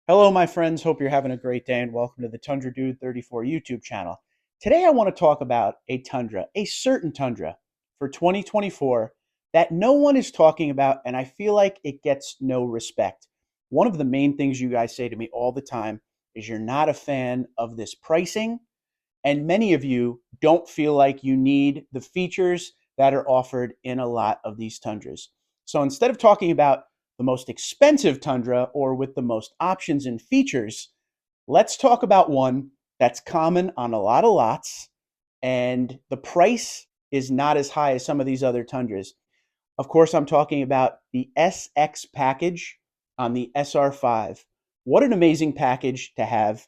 Hello, my friends. Hope you're having a great day and welcome to the Tundra Dude 34 YouTube channel. Today, I want to talk about a Tundra, a certain Tundra for 2024 that no one is talking about, and I feel like it gets no respect. One of the main things you guys say to me all the time is you're not a fan of this pricing, and many of you don't feel like you need the features that are offered in a lot of these Tundras. So instead of talking about the most expensive Tundra or with the most options and features, let's talk about one that's common on a lot of lots and the price is not as high as some of these other Tundras. Of course, I'm talking about the SX package on the SR5. What an amazing package to have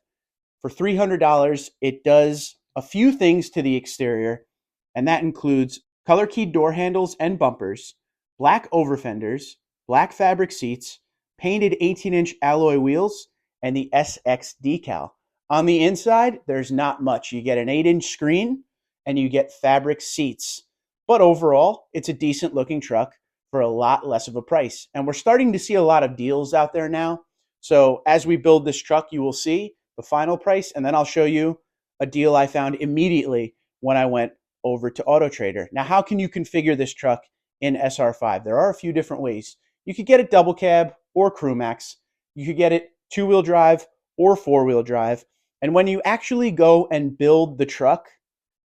for $300. It does a few things to the exterior, and that includes color keyed door handles and bumpers, black over fenders, black fabric seats, painted 18-inch alloy wheels, and the SX decal. On the inside, there's not much. You get an 8-inch screen and you get fabric seats. But overall, it's a decent looking truck for a lot less of a price. And we're starting to see a lot of deals out there now. So as we build this truck, you will see the final price, and then I'll show you a deal I found immediately when I went over to Auto Trader. Now, how can you configure this truck in SR5? There are a few different ways. You could get it double cab or crew max. You could get it two-wheel drive or four-wheel drive. And when you actually go and build the truck,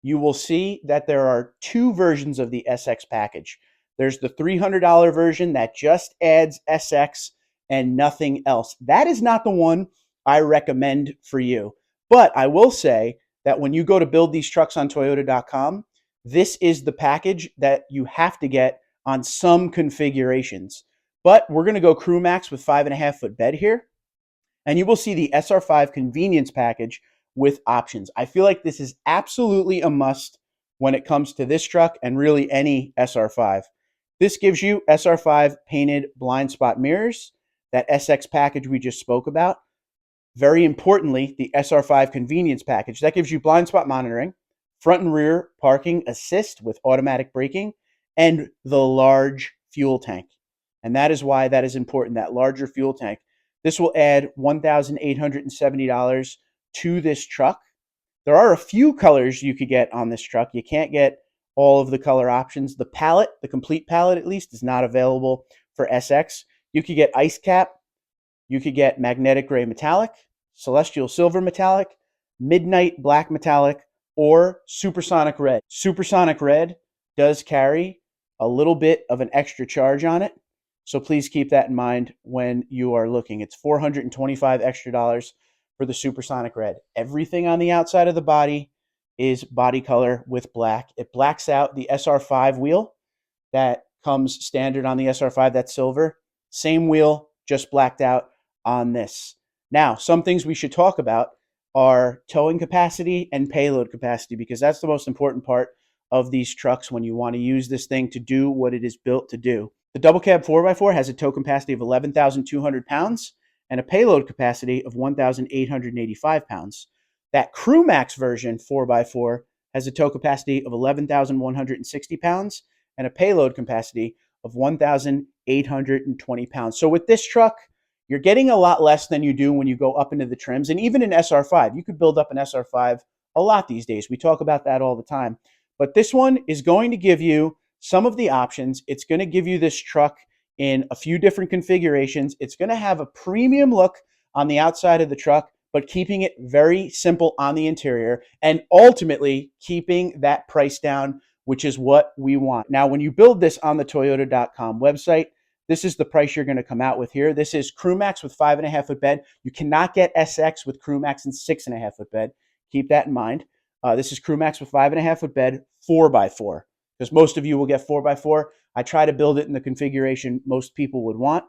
you will see that there are two versions of the SX package. There's the $300 version that just adds SX and nothing else. That is not the one I recommend for you. But I will say that when you go to build these trucks on Toyota.com, this is the package that you have to get on some configurations. But we're going to go crew max with 5.5-foot bed here. And you will see the SR5 convenience package with options. I feel like this is absolutely a must when it comes to this truck and really any SR5. This gives you SR5 painted blind spot mirrors, that SX package we just spoke about. Very importantly, the SR5 convenience package. That gives you blind spot monitoring, front and rear parking assist with automatic braking, and the large fuel tank. And that is why that is important, that larger fuel tank. This will add $1,870 to this truck. There are a few colors you could get on this truck. You can't get all of the color options. The palette, the complete palette at least, is not available for SX. You could get ice cap. You could get magnetic gray metallic, celestial silver metallic, midnight black metallic, or supersonic red. Supersonic red does carry a little bit of an extra charge on it. So please keep that in mind when you are looking. It's $425 extra dollars for the supersonic red. Everything on the outside of the body is body color with black. It blacks out the SR5 wheel that comes standard on the SR5, that's silver. Same wheel, just blacked out on this. Now, some things we should talk about are towing capacity and payload capacity, because that's the most important part of these trucks when you want to use this thing to do what it is built to do. The double cab 4x4 has a tow capacity of 11,200 pounds and a payload capacity of 1,885 pounds. That Crew Max version 4x4 has a tow capacity of 11,160 pounds and a payload capacity of 1,820 pounds. So with this truck, you're getting a lot less than you do when you go up into the trims. And even in SR5, you could build up an SR5 a lot these days. We talk about that all the time. But this one is going to give you some of the options. It's going to give you this truck in a few different configurations. It's going to have a premium look on the outside of the truck, but keeping it very simple on the interior and ultimately keeping that price down, which is what we want. Now, when you build this on the Toyota.com website, this is the price you're going to come out with here. This is Crew Max with 5.5-foot bed. You cannot get SX with Crew Max and 6.5-foot bed. Keep that in mind. This is Crew Max with 5.5-foot bed, 4x4, because most of you will get 4x4. I try to build it in the configuration most people would want.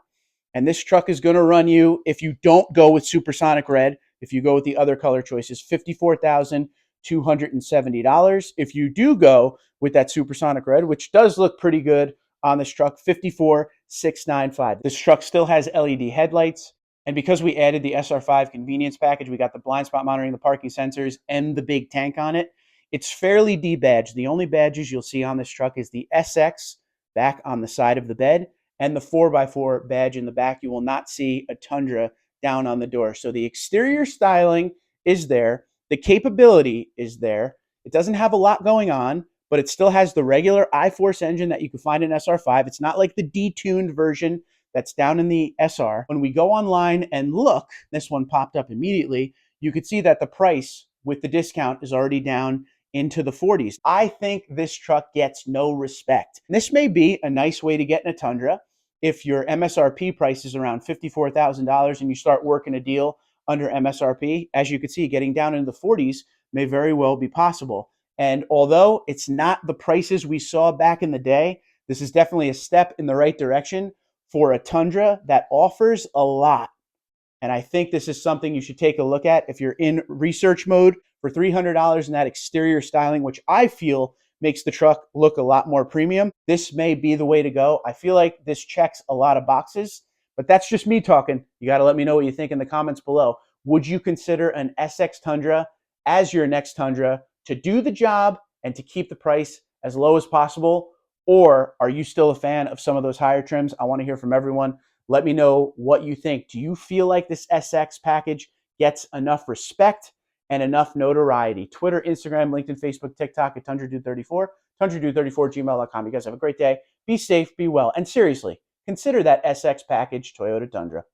And this truck is going to run you, if you don't go with supersonic red, if you go with the other color choices, $54,270. If you do go with that supersonic red, which does look pretty good on this truck, $54,695. This truck still has LED headlights. And because we added the SR5 convenience package, we got the blind spot monitoring, the parking sensors, and the big tank on it. It's fairly debadged. The only badges you'll see on this truck is the SX back on the side of the bed and the 4x4 badge in the back. You will not see a Tundra down on the door. So the exterior styling is there. The capability is there. It doesn't have a lot going on, but it still has the regular iForce engine that you can find in SR5. It's not like the detuned version that's down in the SR. When we go online and look, this one popped up immediately, you could see that the price with the discount is already down into the 40s. I think this truck gets no respect. This may be a nice way to get in a Tundra if your MSRP price is around $54,000 and you start working a deal under MSRP. As you can see, getting down into the 40s may very well be possible. And although it's not the prices we saw back in the day, this is definitely a step in the right direction for a Tundra that offers a lot. And I think this is something you should take a look at if you're in research mode for $300 in that exterior styling, which I feel makes the truck look a lot more premium. This may be the way to go. I feel like this checks a lot of boxes, but that's just me talking. You got to let me know what you think in the comments below. Would you consider an SX Tundra as your next Tundra to do the job and to keep the price as low as possible? Or are you still a fan of some of those higher trims? I want to hear from everyone. Let me know what you think. Do you feel like this SX package gets enough respect and enough notoriety? Twitter, Instagram, LinkedIn, Facebook, TikTok at TundraDude34, TundraDude34@gmail.com. You guys have a great day. Be safe, be well, and seriously, consider that SX package Toyota Tundra.